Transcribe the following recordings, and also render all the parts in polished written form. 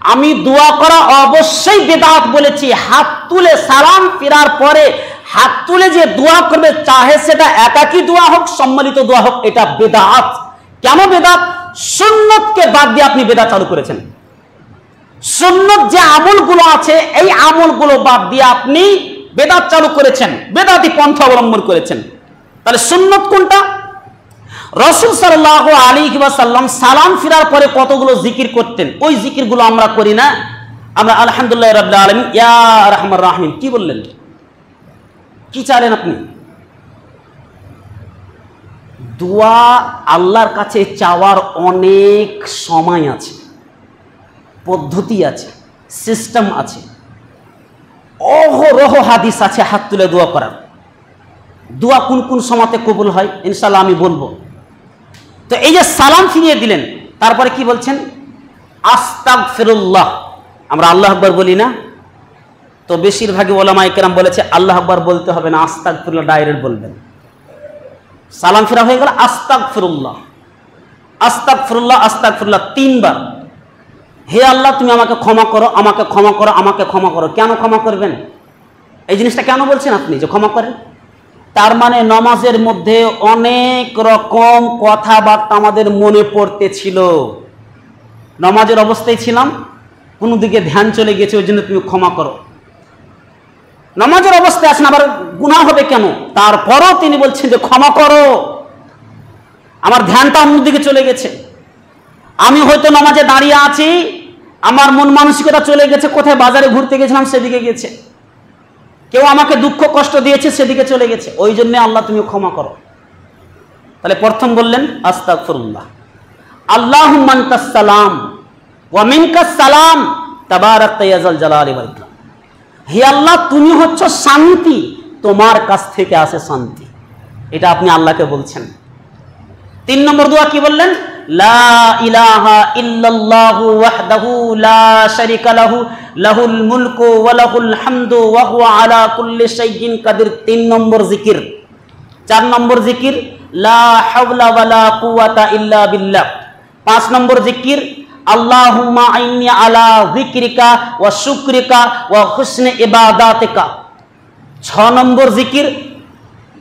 আমি দোয়া করা অবশ্যই বেদাত বলেছি। হাত তুলে সালাম ফিরার পরে হাত তুলে যে দোয়া করবে, চাহে সেটা একাকী দোয়া হোক, সম্মিলিত দোয়া হোক, এটা বেদাত। কেন বেদাত? সুন্নতকে বাদ দিয়ে আপনি বেদাত চালু করেছেন। সুন্নত যে আমলগুলো আছে, এই আমলগুলো বাদ দিয়ে আপনি বেদাত চালু করেছেন, বেদাতি পন্থা অবলম্বন করেছেন। তাহলে সুন্নত কোনটা? রাসূল সাল্লাল্লাহু আলাইহি ওয়াসাল্লাম সালাম ফিরার পরে কতগুলো জিকির করতেন, ওই জিকিরগুলো আমরা করি না। আমরা আলহামদুলিল্লাহ রাব্বিল আলামিন, ইয়া রাহমার রাহিম, কি বললেন? কি চাইলেন আপনি? দোয়া আল্লাহর কাছে চাওয়ার অনেক সময় আছে, পদ্ধতি আছে, সিস্টেম আছে, অহরহ হাদিস আছে হাত তুলে দোয়া করার। দোয়া কোন কোন সময়তে কবুল হয় ইনশাআল্লাহ আমি বলবো। তো এই যে সালাম ফিরিয়ে দিলেন, তারপরে কি বলছেন? আস্তাগফিরুল্লাহ। আমরা আল্লাহু আকবার বলি না? তো বেশিরভাগই উলামায়ে কেরাম বলেছে আল্লাহু আকবার বলতে হবে না, আস্তাগফিরুল্লাহ ডাইরেক্ট বলবেন। সালাম ফিরা হয়ে গেল, আস্তাগফিরুল্লাহ, আস্তাগফিরুল্লাহ, আস্তাগফিরুল্লাহ 3 বার। হে আল্লাহ তুমি আমাকে ক্ষমা করো, আমাকে ক্ষমা করো, আমাকে ক্ষমা করো। কেন ক্ষমা করবেন? এই জিনিসটা কেন বলছেন আপনি যে ক্ষমা করেন? তার মানে নামাজের মধ্যে অনেক রকম কথাবার্তা আমাদের মনে পড়তেছিল, নামাজের অবস্থায় ছিলাম, কোনো দিকে ধ্যান চলে গেছে, ওই জন্য তুমি ক্ষমা করো। নামাজের অবস্থায় আছেন, আবার গুনাহ হবে কেন? তারপরও তিনি বলছেন যে ক্ষমা করো, আমার ধ্যানটা অন্যদিকে চলে গেছে। আমি হয়তো নামাজে দাঁড়িয়ে আছি, আমার মন মানসিকতা চলে গেছে, কোথায় বাজারে ঘুরতে গেছিলাম সেদিকে গেছে, কেউ আমাকে দুঃখ কষ্ট দিয়েছে সেদিকে চলে গেছে, ওই জন্য আল্লাহ তুমি ক্ষমা করো। তাহলে প্রথম বললেন আস্তাগফিরুল্লাহ, আল্লাহুম্মা আনতাস সালাম ওয়া মিনকাস সালাম তাবারাকতা ইয়া যাল জালালি ওয়াল ইকরাম। হে আল্লাহ তুমি হচ্ছ শান্তি, তোমার কাছ থেকে আসে শান্তি। এটা আপনি আল্লাহকে বলছেন। 3 নম্বর দোয়া কি বললেন? লা ইলাহা ইল্লাল্লাহু ওয়াহদাহু লা শারীকা লাহু লাহুল মুলকু ওয়া লাহুল হামদু ওয়া হুয়া আলা কুল্লি শাইইন কাদির। 3 নম্বর জিকির। 4 নম্বর জিকির লা হাওলা ওয়ালা কুওয়াতা ইল্লা বিল্লাহ। 5 নম্বর জিকির আল্লাহুম্মা আইন্নি আলা যিকরিকা ওয়া শুকরিকা ওয়া হুসনি ইবাদাতিকা। 6 নম্বর জিকির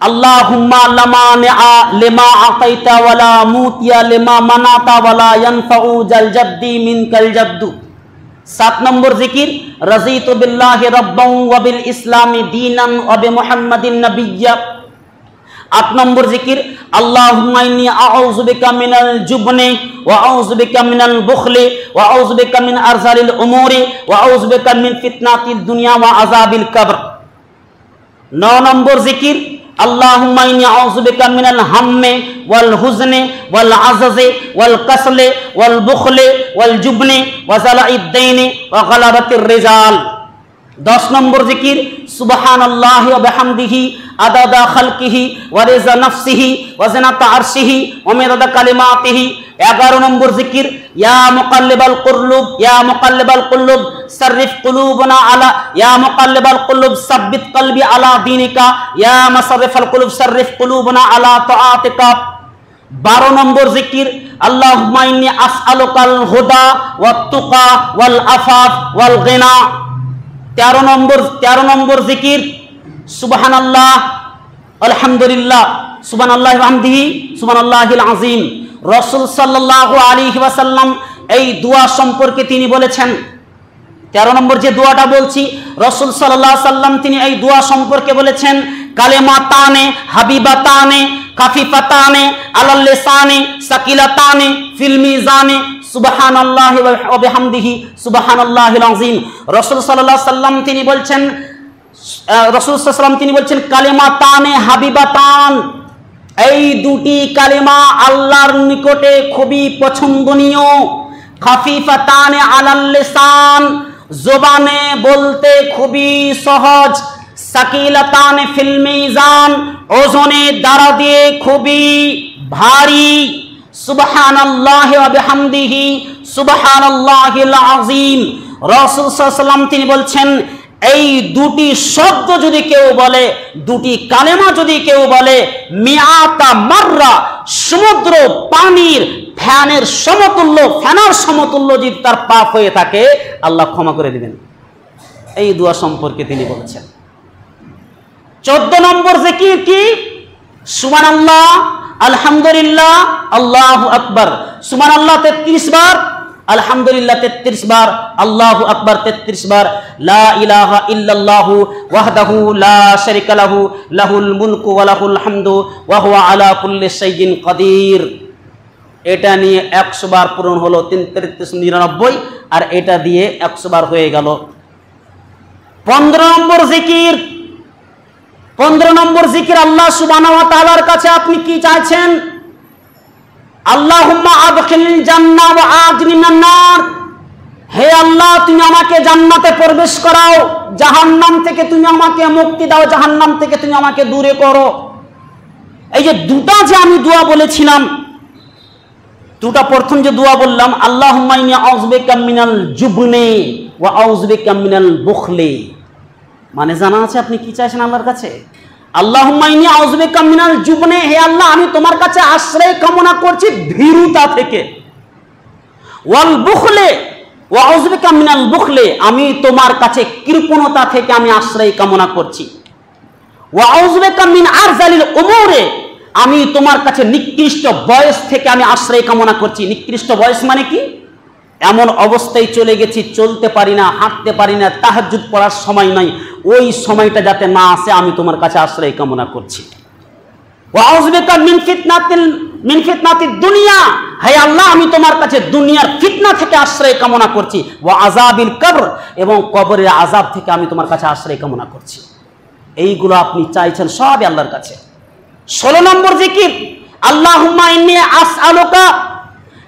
আল্লাহুম্মা লামানিআ লিমা আতাইতা ওয়ালা মুতিয়া লিমা মানাতা ওয়ালা ইয়ানফাউ জাল জাদ্দি মিনকাল জাদ্দু। 7 নম্বর জিকির রাযীতু বিল্লাহি রাব্বান ওয়া বিল ইসলামি দীনান ওয়া বি মুহাম্মাদিন নাবিয়্যা। 8 নম্বর জিকির আল্লাহুম্মা ইন্নী আউযু বিকা মিনাল জুবনি ওয়া আউযু বিকা মিনাল বুখলি ওয়া আউযু বিকা মিন আরযালিল উমুরি ওয়া আউযু বিকা মিন ফিতনাতিদ দুনিয়া ওয়া আযাবিল কবর। 9 নম্বর জিকির আল্লাহুম্মা ইন্নী আউযু বিকা মিনাল হাম্মি ওয়াল হুজনি ওয়াল আজাজি ওয়াল কাসলি ওয়াল বুখলি ওয়াল জুবনি ওয়া যালাইদ দাইনি ওয়া গালাবাতির রিজাল। 10 নম্বর জিকির সুবহানাল্লাহি ওয়া বিহামদিহি আদাদা খালকিহি ওয়া রিজা নাফসিহি ওয়া জিনাতা আরশিহি ওয়া মিদাদা কালিমাতিহি। 11 নম্বর জিকির ইয়া মুকাল্লিবাল কুলুব ইয়া মুকাল্লিবাল কুলুব সাররিফ কুলুবনা আলা ইয়া মুকাল্লিবাল কুলুব সাব্বিত কলবি আলা দীনিকা ইয়া মুসাররিফাল কুলুব সাররিফ কুলুবনা আলা তাআতিকা। 12 নম্বর জিকির আল্লাহুম্মা ইন্নী আসআলুকাল হুদা ওয়াত তুকা ওয়াল আফাফ ওয়াল গিনা। 13 নম্বর জিকির সুবহানাল্লাহ আলহামদুলিল্লাহ সুবহানাল্লাহি ওয়া বিহামদিহি সুবহানাল্লাহিল আযীম। রাসূল সাল্লাল্লাহু আলাইহি ওয়াসাল্লাম এই দোয়া সম্পর্কে তিনি বলেছেন, 13 নম্বর যে দোয়াটা বলছি, রাসূল সাল্লাল্লাহু আলাইহি ওয়াসাল্লাম তিনি এই দোয়া সম্পর্কে বলেছেন কালিমাতানে হাবিবাতানে কাফিফাতানে আলাল লিসানে সাকিলাতানে ফিল মিজানে সুবহানাল্লাহি ওয়া বিহামদিহি সুবহানাল্লাহিল আযীম। রাসূল সাল্লাল্লাহু আলাইহি ওয়াসাল্লাম তিনি বলছেন, রাসূল সাল্লাল্লাহু আলাইহি ওয়াসাল্লাম তিনি বলছেন কালিমাতানে হাবিবাতান, এই দুটি কালিমা আল্লাহর নিকটে খুবই পছন্দনীয়। খাফিফাতানে আলাল লিসান, জবানে বলতে খুবই সহজ। সাকিলাতানে ফিল মিজান, ওজনে দ্বারা দিয়ে খুবই ভারী। সুবহানাল্লাহি ওয়া বিহামদিহি সুবহানাল্লাহিল আযীম। রাসূল সাল্লাল্লাহু আলাইহি ওয়াসাল্লাম তিনি বলছেন এই দুটি শব্দ যদি কেউ বলে, দুটি কালেমা যদি কেউ বলে, মিআতা মাররা, সমুদ্র পানির ফ্যানের সমতুল্য, ফেনার সমতুল্য যদি তার পাপ হয়ে থাকে, আল্লাহ ক্ষমা করে দিবেন। এই দোয়া সম্পর্কে তিনি বলেছেন। 14 নম্বর জিকির কি? সুবহানাল্লাহ, আলহামদুলিল্লাহ, আল্লাহু আকবার। সুবহানাল্লাহ 33 বার, আলহামদুলিল্লাহ 33 বার, আল্লাহু আকবার 33 বার, লা ইলাহা ইল্লাল্লাহু ওয়াহদাহু লা শারীকা লাহু লাহুল মুলকু ওয়া লাহুল হামদু ওয়া হুয়া আলা কুল্লি শাইইন কাদির। এটা নিয়ে 100 বার পূরণ হলো 3 33 99, আর এটা দিয়ে 100 বার হয়ে গেল। 15 নম্বর জিকির। 15 নম্বর জিকির, আল্লাহ সুবহানাহু ওয়া তাআলার কাছে আপনি কি চাইছেন? আল্লাহুম্মা আদখিলনিল জান্নাহ ওয়া আজনি মিনান নার। হে আল্লাহ, তুমি আমাকে জান্নাতে প্রবেশ করাও, জাহান্নাম থেকে তুমি আমাকে মুক্তি দাও, জাহান্নাম থেকে তুমি আমাকে দূরে করো। এই যে দুটা যে আমি দোয়া বলেছিলাম, দুটা প্রথম যে দোয়া বললাম, আল্লাহুম্মা ইন্নী আউযু বিকা মিনাল জুবনি ওয়া আউযু বিকা মিনাল বুখলি, মানে জানা আছে আপনি কি চাইছেন আল্লাহর কাছে? আল্লাহুম্মা ইন্নী আউযু বিকা মিনাল জুবনি, হে আল্লাহ আমি তোমার কাছে আশ্রয় কামনা করছি ভীরুতা থেকে। ওয়াল বুখলি ওয়া আউযু বিকা মিনাল বুখলি, আমি তোমার কাছে কৃপণতা থেকে আমি আশ্রয় কামনা করছি। ওয়া আউযু বিকা মিন আরযালিল উমুরি, আমি তোমার কাছে নিকৃষ্ট বয়স থেকে আমি আশ্রয় কামনা করছি। নিকৃষ্ট বয়স মানে কি? এমন অবস্থায় চলে গেছি, চলতে পারি না, হাঁটতে পারি না, তাহাজ্জুদ পড়ার সময় নাই, ওই সময়টা যাতে না আসে আমি তোমার কাছে আশ্রয় কামনা করছি। ওয়া আউযু বিকা মিন ফিতনাতিদ দুনিয়া, হে আল্লাহ আমি তোমার কাছে দুনিয়ার ফিতনা থেকে আশ্রয় কামনা করছি। ওয়া আযাবিল কবর, এবং কবরের আযাব থেকে আমি তোমার কাছে আশ্রয় কামনা করছি। এইগুলো আপনি চাইছেন সবই আল্লাহর কাছে। 16 নম্বর জিকির, আল্লাহুম্মা ইন্নী আসআলুকা,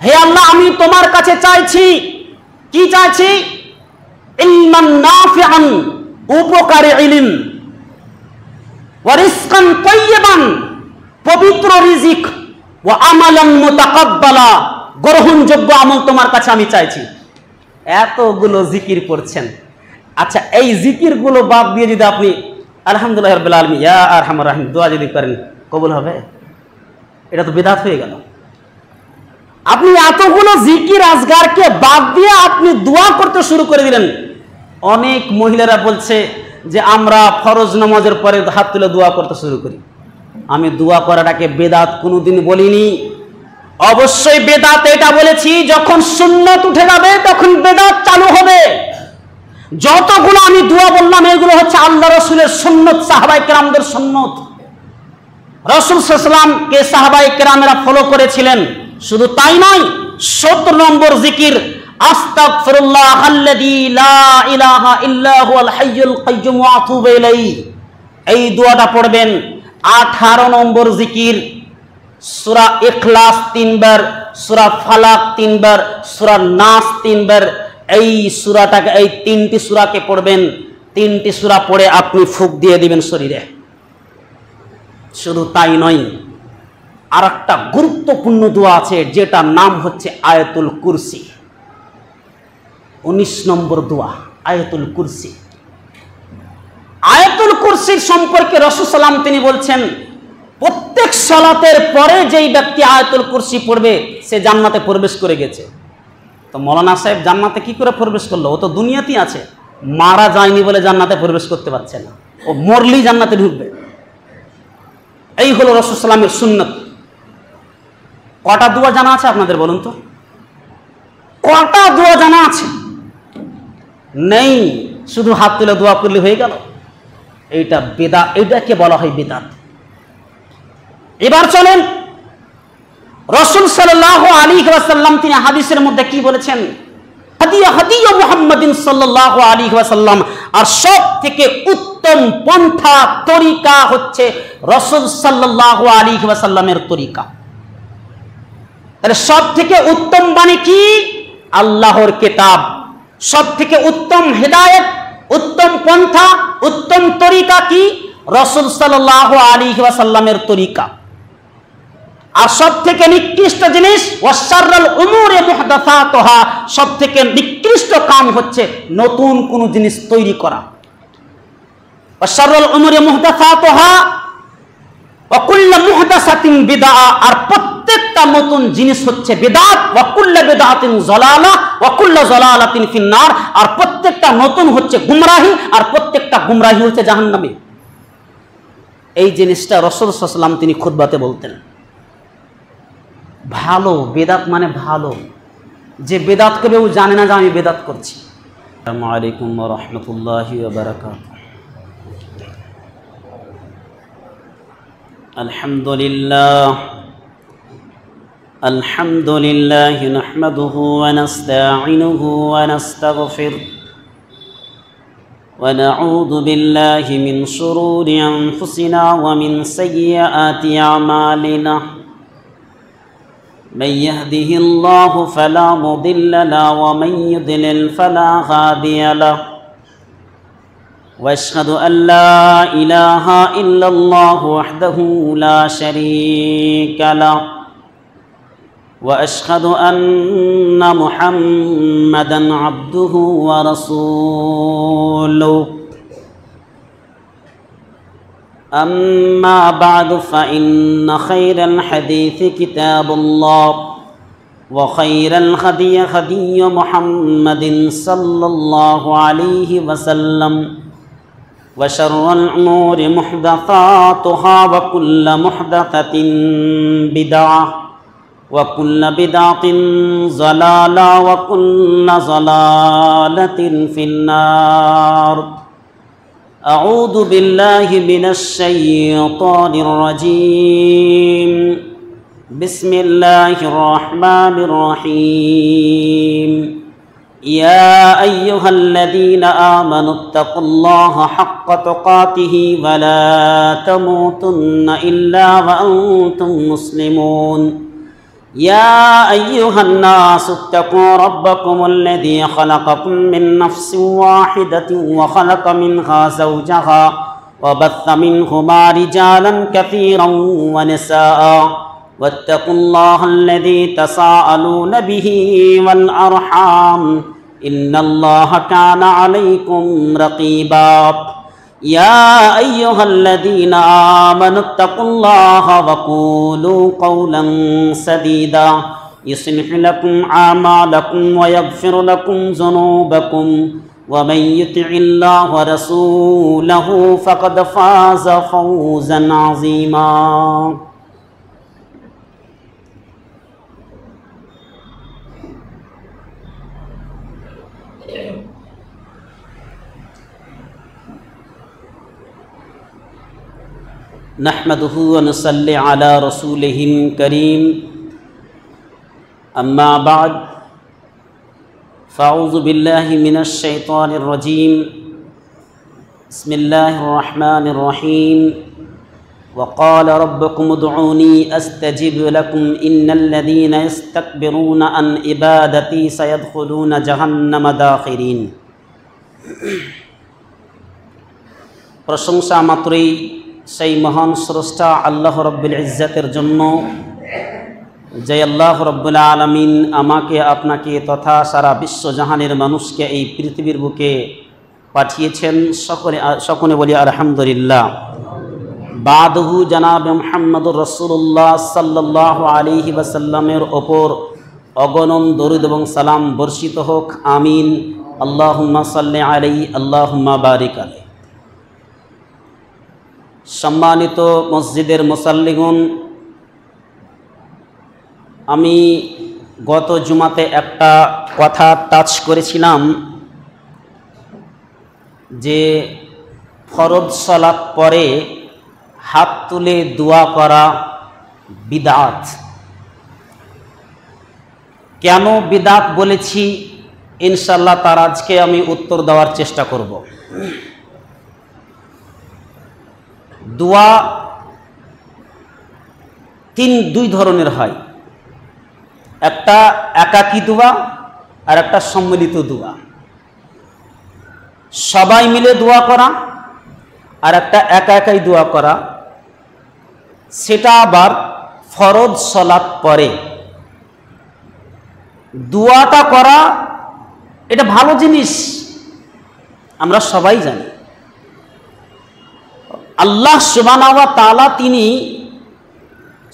হে আল্লাহ আমি তোমার কাছে চাইছি, কি চাইছি? ইলমান নাফিআন, উপকারী ইলম, ওয়া রিজকান তাইয়্যিবান, পবিত্র রিজিক, ওয়া আমালান মুতাকাব্বালা, গ্রহণযোগ্য আমল তোমার কাছে আমি চাইছি। এতগুলো জিকির করছেন। আচ্ছা, এই জিকিরগুলো বাদ দিয়ে যদি আপনি আলহামদুলিল্লাহি রাব্বিল আলামিন ইয়া আরহামার রাহিম দোয়া যদি করেন, কবুল হবে? এটা তো বিদআত হয়ে গেল। আপনি এতগুলো জিকির আজগারকে বাদ দিয়ে আপনি দোয়া করতে শুরু করে দিলেন। অনেক মহিলারা বলছে যে আমরা ফরজ নামাজের পরে হাত তুলে দোয়া করতে শুরু করি। আমি দোয়া করাটাকে বেদাত কোনোদিন বলিনি। অবশ্যই বেদাত এটা বলেছি যখন সুন্নত উঠে যাবে তখন বেদাত চালু হবে। যতগুলো আমি দোয়া বললাম এগুলো হচ্ছে আল্লাহ রাসূলের সুন্নত, সাহাবায়ে কেরামদের সুন্নত। রাসূল সাল্লাল্লাহু আলাইহি ওয়াসাল্লামকে সাহাবায়ে কেরামেরা ফলো করেছিলেন। শুধু তাই নয়, 17 নম্বর জিকির, আস্তাগফিরুল্লাহাল্লাযী লা ইলাহা ইল্লা হুয়াল হাইয়ুল কাইয়্যুম ওয়া আতুবু ইলাইহি। এই দোয়াটা পড়বেন। 18 নম্বর জিকির, সূরা ইখলাস 3 বার, সূরা ফালাক 3 বার, সূরা নাস 3 বার। এই সূরাটাকে, এই 3টি সূরাকে পড়বেন। 3টি সূরা পড়ে আপনি ফুঁক দিয়ে দিবেন শরীরে। শুধু তাই নয়, আর একটা গুরুত্বপূর্ণ দোয়া আছে যেটার নাম হচ্ছে আয়াতুল কুরসি। 19 নম্বর দোয়া আয়াতুল কুরসি। আয়াতুল কুরসির সম্পর্কে রাসূল সাল্লাল্লাহু আলাইহি ওয়াসাল্লাম তিনি বলছেন, প্রত্যেক সালাতের পরে যেই ব্যক্তি আয়াতুল কুরসি পড়বে সে জান্নাতে প্রবেশ করে গেছে। তো মৌলানা সাহেব জান্নাতে কি করে প্রবেশ করলো? ও তো দুনিয়াতেই আছে, মারা যায়নি বলে জান্নাতে প্রবেশ করতে পারছে না, ও মরলেই জান্নাতে ঢুকবে। এই হলো রাসূল সাল্লাল্লাহু আলাইহি ওয়াসাল্লামের সুন্নাত। কটা দোয়া জানা আছে আপনাদের বলুন তো? কটা দোয়া জানা আছে? নেই। শুধু হাত তুলে দোয়া করলে হয়ে গেল? এইটা বেদাত, এটাকে বলা হয় বেদাত। এবার চলেন, রাসূল সাল্লাল্লাহু আলাইহি ওয়াসাল্লাম তিনি হাদিসের মধ্যে কি বলেছেন? হাদিয়া মুহাম্মাদিন সাল্লাল্লাহু আলাইহি ওয়াসাল্লাম, আর সব থেকে উত্তম পন্থা তরিকা হচ্ছে রাসূল সাল্লাল্লাহু আলাইহি ওয়াসাল্লামের তরিকা। তাহলে সব থেকে উত্তম বাণী কি? আল্লাহর কিতাব। সব থেকে উত্তম হেদায়েত, উত্তম পন্থা, উত্তম তরিকা কি? রাসূল সাল্লাল্লাহু আলাইহি ওয়াসাল্লামের তরিকা। আর সব থেকে নিকৃষ্ট জিনিস ওয়াশাররুল উমুরি মুহদাসাতুহা, সব থেকে নিকৃষ্ট কাম হচ্ছে নতুন কোন জিনিস তৈরি করা। ওয়া শাররুল উমুরি মুহদাসাতুহা ওয়া কুল্লু মুহদাসাতিন বিদআ, আর প্রত্যেকটা নতুন জিনিস হচ্ছে বিদআত, ওয়া কুল্লু বিদআতিন যালালা ওয়া কুল্লু যালালাতিন ফিন্নার, আর প্রত্যেকটা নতুন হচ্ছে গুমরাহি, আর প্রত্যেকটা গুমরাহি হচ্ছে জাহান্নামে। এই জিনিসটা রাসূল সাল্লাল্লাহু আলাইহি ওয়াসাল্লাম তিনি খুতবাতে বলতেন। ভালো বেদাত মানে ভালো, যে বেদাত কেউ জানে না যে আমি বেদাত করছি। আসসালামু আলাইকুম ওয়া রাহমাতুল্লাহি ওয়া বারাকাতুহু। আলহামদুলিল্লাহ নাহমাদুহু ওয়া নাস্তাঈনুহু ওয়া নাস্তাগফিরুহ ওয়া নাউযু বিল্লাহি মিন শুরুরি আনফুসিনা ওয়া মিন সাইয়্যাতি আমালিনা। من يهده الله فلا مضل له ومن يضلل فلا هادي له، واشهد ان لا اله الا الله وحده لا شريك له، واشهد ان محمدا عبده ورسوله. أما بعد فإن خير الحديث كتاب الله، وخير الهدي هدي محمد صلى الله عليه وسلم، وشر الأمور محدثاتها وكل محدثة بدعة وكل بدعة ضلالة وكل ضلالة في النار. أعوذ بالله من الشيطان الرجيم. بسم الله الرحمن الرحيم. يا أيها الذين آمنوا اتقوا الله حق تقاته ولا تموتن إلا وأنتم مسلمون. يا أيها الناس اتقوا ربكم الذي خلقكم من نفس واحدة وخلق منها زوجها وبث منهما رجالا كثيرا ونساء، واتقوا الله الذي تساءلون به والأرحام إن الله كان عليكم رقيبا. يا أيها الذين آمنوا اتقوا الله وقولوا قولا سديدا يصلح لكم أعمالكم ويغفر لكم ذنوبكم، ومن يطع الله ورسوله فقد فاز فوزا عظيما. نحمده ونصلي على رسوله الكريم. أما بعد فأعوذ بالله من الشيطان الرجيم. بسم الله الرحمن الرحيم. وقال ربكم ادعوني أستجب لكم إن الذين يستكبرون عن عبادتي سيدخلون جهنم داخرين. প্রশংসা মাত্রই সেই মহান স্রষ্টা আল্লাহ রব্বুল ইজ্জতের জন্য, যে আল্লাহ রব্বুল আলামিন আমাকে আপনাকে তথা সারা বিশ্বজাহানের মানুষকে এই পৃথিবীর বুকে পাঠিয়েছেন। সকলে বলি আলহামদুলিল্লাহ। বাদহু জনাবে মুহাম্মদুর রাসূলুল্লাহ সাল্লাল্লাহু আলাইহি ওয়াসাল্লামের ওপর অগণন দরুদ এবং সালাম বর্ষিত হোক, আমিন। আল্লাহুম্মা সাল্লি আলাইহি আল্লাহুম্মা বারিক আলাইহি। সম্মানিত মসজিদের মুসাল্লিগণ, আমি গত জুমাতে একটা কথা টাচ করেছিলাম যে ফরজ সালাত পরে হাত তুলে দোয়া করা বিদআত। কেন বিদআত বলেছি ইনশাআল্লাহ তার আজকে আমি উত্তর দেওয়ার চেষ্টা করব। দোয়া দুই ধরনের হয়, একটা একাকী দোয়া আর একটা সম্মিলিত দোয়া। সবাই মিলে দোয়া করা আর একটা একা একাই দোয়া করা, সেটা আবার ফরজ সালাত পরে দোয়াটা করা। এটা ভালো জিনিস, আমরা সবাই জানি। আল্লাহ সুবহানাহু ওয়া তাআলা তিনি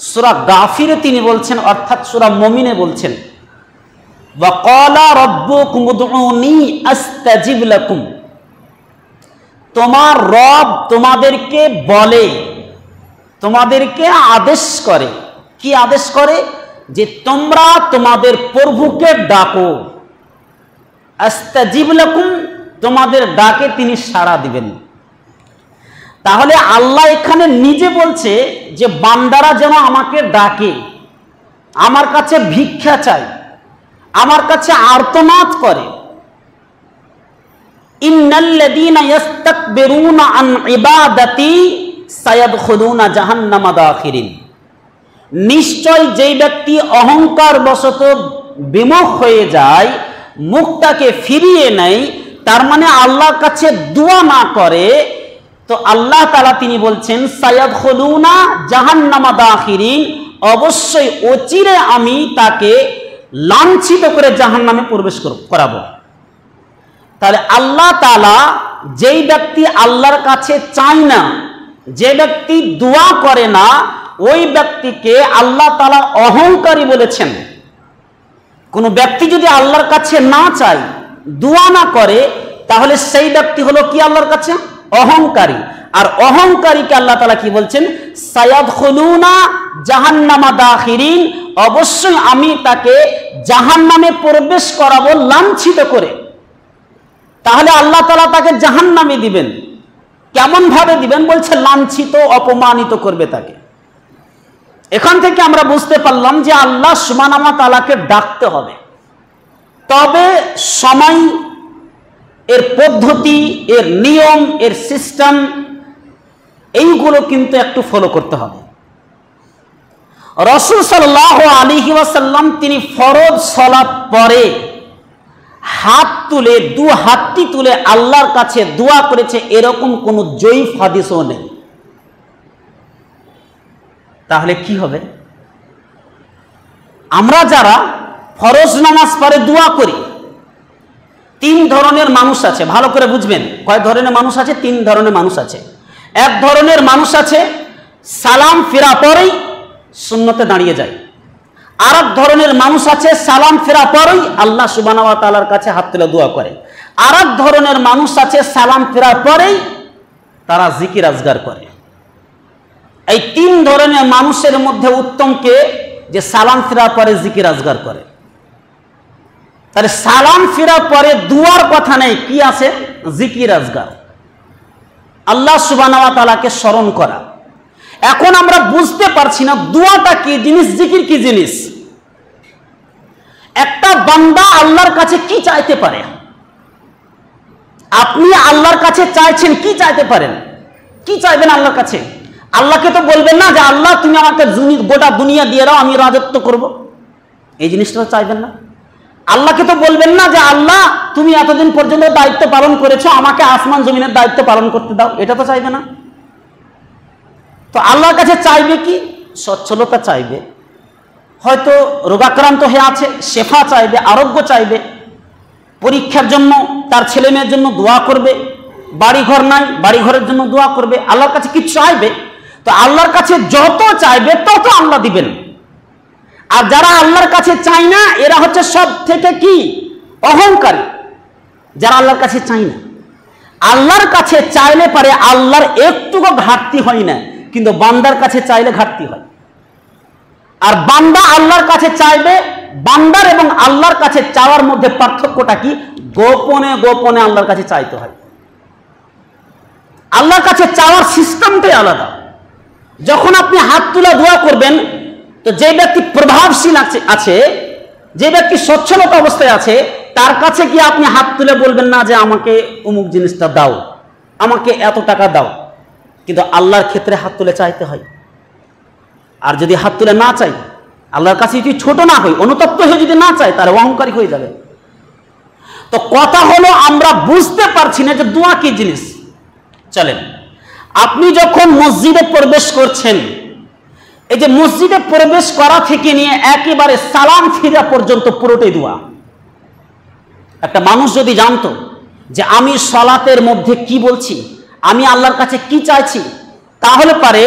সূরা গাফিরে তিনি বলছেন, অর্থাৎ সূরা মুমিনে বলছেন, ওয়া ক্বালা রাব্বুকুম উদউনি আস্তাজিব লাকুম। তোমার রব তোমাদেরকে বলে, তোমাদেরকে আদেশ করে। কি আদেশ করে? যে তোমরা তোমাদের প্রভুকে ডাকো। আস্তাজিব লাকুম, তোমাদের ডাকে তিনি সাড়া দিবেন। তাহলে আল্লাহ এখানে নিজে বলছে যে বান্দারা যেন আমাকে ডাকে, আমার কাছে ভিক্ষা চায়, আমার কাছে আর্তনাদ করে। ইন্নাল্লাযীনা ইস্তাকবিরুনা আন ইবাদাতি সায়াদখুলুনা জাহান্নামা দাখিরিন। নিশ্চয় যেই ব্যক্তি অহংকার বশত বিমুখ হয়ে যায়, মুখটাকে ফিরিয়ে নেয়, তার মানে আল্লাহর কাছে দোয়া না করে, তো আল্লাহ তাআলা তিনি বলছেন সায়াদখুলুনা জাহান্নামা দাখিরিন, অবশ্যই অচিরে আমি তাকে লাঞ্ছিত করে জাহান্নামে প্রবেশ করাবো। তাহলে আল্লাহ তাআলা যেই ব্যক্তি আল্লাহর কাছে চায় না, যে ব্যক্তি দোয়া করে না, ওই ব্যক্তিকে আল্লাহ তাআলা অহংকারী বলেছেন। কোনো ব্যক্তি যদি আল্লাহর কাছে না চায়, দোয়া না করে, তাহলে সেই ব্যক্তি হলো কি আল্লাহর কাছে? অহংকারী। আর অহংকারীকে আল্লাহ তাআলা কি বলছেন? সায়াদখুলুনা জাহান্নামা দাখিরিন, অবশ্যই আমি তাকে জাহান্নামে প্রবেশ করাবো লাঞ্ছিত করে। তাহলে আল্লাহ তাআলা তাকে জাহান্নামে দিবেন। কেমন ভাবে দিবেন? বলছে লাঞ্ছিত, অপমানিত করবে তাকে। এখান থেকে আমরা বুঝতে পারলাম যে আল্লাহ সুবহানাহু ওয়া তাআলাকে ডাকতে হবে, তবে সময়, এর পদ্ধতি, এর নিয়ম, এর সিস্টেম, এইগুলো কিন্তু একটু ফলো করতে হবে। রাসূল সাল্লাল্লাহু আলাইহি ওয়াসাল্লাম তিনি ফরজ সালাত পরে হাত তুলে, দু হাতটি তুলে আল্লাহর কাছে দোয়া করেছে, এরকম কোনো জয়ীফ হাদিসও নেই। তাহলে কি হবে? আমরা যারা ফরজ নামাজ পড়ে দোয়া করি, তিন ধরনের মানুষ আছে, ভালো করে বুঝবেন। কয় ধরনের মানুষ আছে? তিন ধরনের মানুষ আছে। এক ধরনের মানুষ আছে সালাম ফেরা পরেই সুন্নতে দাঁড়িয়ে যায়। আর এক ধরনের মানুষ আছে সালাম ফেরা পরেই আল্লাহ সুবহানাহু ওয়া তাআলার কাছে হাত তুলে দোয়া করে। আর এক ধরনের মানুষ আছে সালাম ফেরার পরেই তারা জিকির আজগার করে। এই তিন ধরনের মানুষের মধ্যে উত্তম কে? যে সালাম ফেরার পরে জিকির আজগার করে। তাহলে সালাম ফেরার পরে দুয়ার কথা নেই, কি আছে? জিকির আজগার, আল্লাহ সুবহানাহু ওয়া তাআলাকে স্মরণ করা। এখন আমরা বুঝতে পারছি না দুয়াটা কি জিনিস, জিকির কি জিনিস। একটা বান্দা আল্লাহর কাছে কি চাইতে পারে? আপনি আল্লাহর কাছে চাইছেন, কি চাইতে পারেন? কি চাইবেন আল্লাহর কাছে? আল্লাহকে তো বলবেন না যে আল্লাহ তুমি আমাকে গোটা দুনিয়া দিয়ে দাও, আমি রাজত্ব করব, এই জিনিসটা চাইবেন না। আল্লাহকে তো বলবেন না যে আল্লাহ তুমি এতদিন পর্যন্ত দায়িত্ব পালন করেছো, আমাকে আসমান জমিনের দায়িত্ব পালন করতে দাও, এটা তো চাইবে না। তো আল্লাহর কাছে চাইবে কি? সচ্ছলতা চাইবে, হয়তো রোগাক্রান্ত হয়ে আছে, শেফা চাইবে, আরোগ্য চাইবে, পরীক্ষার জন্য তার ছেলে মেয়ের জন্য দোয়া করবে, বাড়িঘর নাই বাড়িঘরের জন্য দোয়া করবে, আল্লাহর কাছে কি চাইবে। তো আল্লাহর কাছে যত চাইবে তত আল্লাহ দিবেন। আর যারা আল্লাহর কাছে চায় না, এরা হচ্ছে সব থেকে কি? অহংকারী। যারা আল্লাহর কাছে চায় না, আল্লাহর কাছে চাইলে পারে আল্লাহর একটুকু ঘাটতি হয় না, কিন্তু বান্দার কাছে চাইলে ঘাটতি হয়। আর বান্দা আল্লাহর কাছে চাইবে, বান্দার এবং আল্লাহর কাছে চাওয়ার মধ্যে পার্থক্যটা কি? গোপনে গোপনে আল্লাহর কাছে চাইতে হয়। আল্লাহর কাছে চাওয়ার সিস্টেমটাই আলাদা। যখন আপনি হাত তুলে দোয়া করবেন, তো যে ব্যক্তি প্রভাবশীল আছে, যে ব্যক্তি সচ্ছলতা অবস্থায় আছে, তার কাছে গিয়ে আপনি হাত তুলে বলবেন না যে আমাকে অমুক জিনিসটা দাও, আমাকে এত টাকা দাও। কিন্তু আল্লাহর ক্ষেত্রে হাত তুলে চাইতে হয়। আর যদি হাত তুলে না চাই, আল্লাহর কাছে যদি ছোট না হই, অনুতপ্ত হয়ে যদি না চাই, তাহলে অহংকারী হয়ে যাবে। তো কথা হলো আমরা বুঝতে পারছি না যে দোয়া কি জিনিস। চলেন, আপনি যখন মসজিদে প্রবেশ করছেন, এই যে মসজিদে প্রবেশ করা থেকে নিয়ে একেবারে সালাম ফিরা পর্যন্ত পুরোটাই দোয়া। একটা মানুষ যদি জানতো যে আমি সালাতের মধ্যে কি বলছি, আমি আল্লাহর কাছে কি চাইছি, তাহলে পারে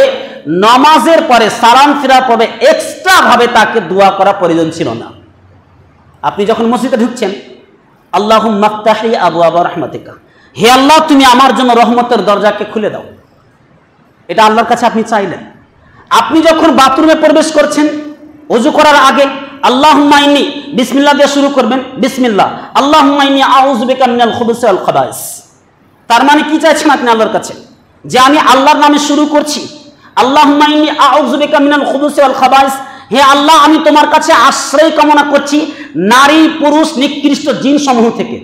নামাজের পরে সালাম ফিরার পরে এক্সট্রা ভাবে তাকে দোয়া করা প্রয়োজন ছিল না। আপনি যখন মসজিদে ঢুকছেন, আল্লাহুম্মা ইফতাহি আবওয়াবা রাহমাতিকা, হে আল্লাহ তুমি আমার জন্য রহমতের দরজাকে খুলে দাও, এটা আল্লাহর কাছে আপনি চাইলেন। আপনি যখন বাথরুমে প্রবেশ করছেন ওযু করার আগে আল্লাহুম্মা ইন্নী, বিসমিল্লাহ দিয়ে শুরু করবেন, বিসমিল্লাহ, আল্লাহুম্মা ইন্নী আউযু বিকা মিনাল খুবুসি ওয়াল খাবাইস। তার মানে কি চাইছেন আপনি আল্লাহর কাছে? যে আমি আল্লাহর নামে শুরু করছি, আল্লাহুম্মা ইন্নী আউযু বিকা মিনাল খুবুসি ওয়াল খাবাইস, হে আল্লাহ আমি তোমার কাছে আশ্রয় কামনা করছি নারী পুরুষ নিকৃষ্ট জিন সমূহ থেকে।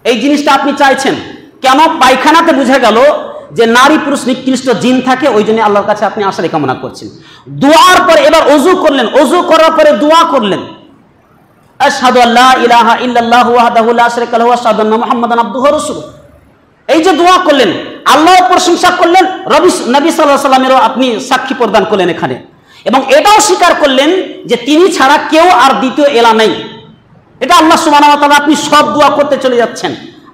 এই জিনিসটা আপনি চাইছেন কেন? পায়খানাতে বুঝে গেল যে নারী পুরুষ নিকৃষ্ট জিন থাকে, ওই জন্য আল্লাহর কাছে আপনি আশ্রয় কামনা করছেন। দোয়ার পরে এবার ওযু করলেন, ওযু করার পরে দোয়া করলেন, আশহাদু আল্লা ইলাহা ইল্লাল্লাহু ওয়াহদাহু লা শারীকা লাহু ওয়া আশহাদু আন্না মুহাম্মাদান আবদুহু ওয়া রাসূলুহু। এই যে দোয়া করলেন, আল্লাহর প্রশংসা করলেন, নবী সাল্লাল্লাহু আলাইহি ওয়াসাল্লামেরও আপনি সাক্ষী প্রদান করলেন এখানে, এবং এটাও স্বীকার করলেন যে তিনি ছাড়া কেউ আর দ্বিতীয় এলা নেই। এটা আল্লাহ সুবহানাহু ওয়া তাআলা, আপনি সব দোয়া করতে চলে যাচ্ছেন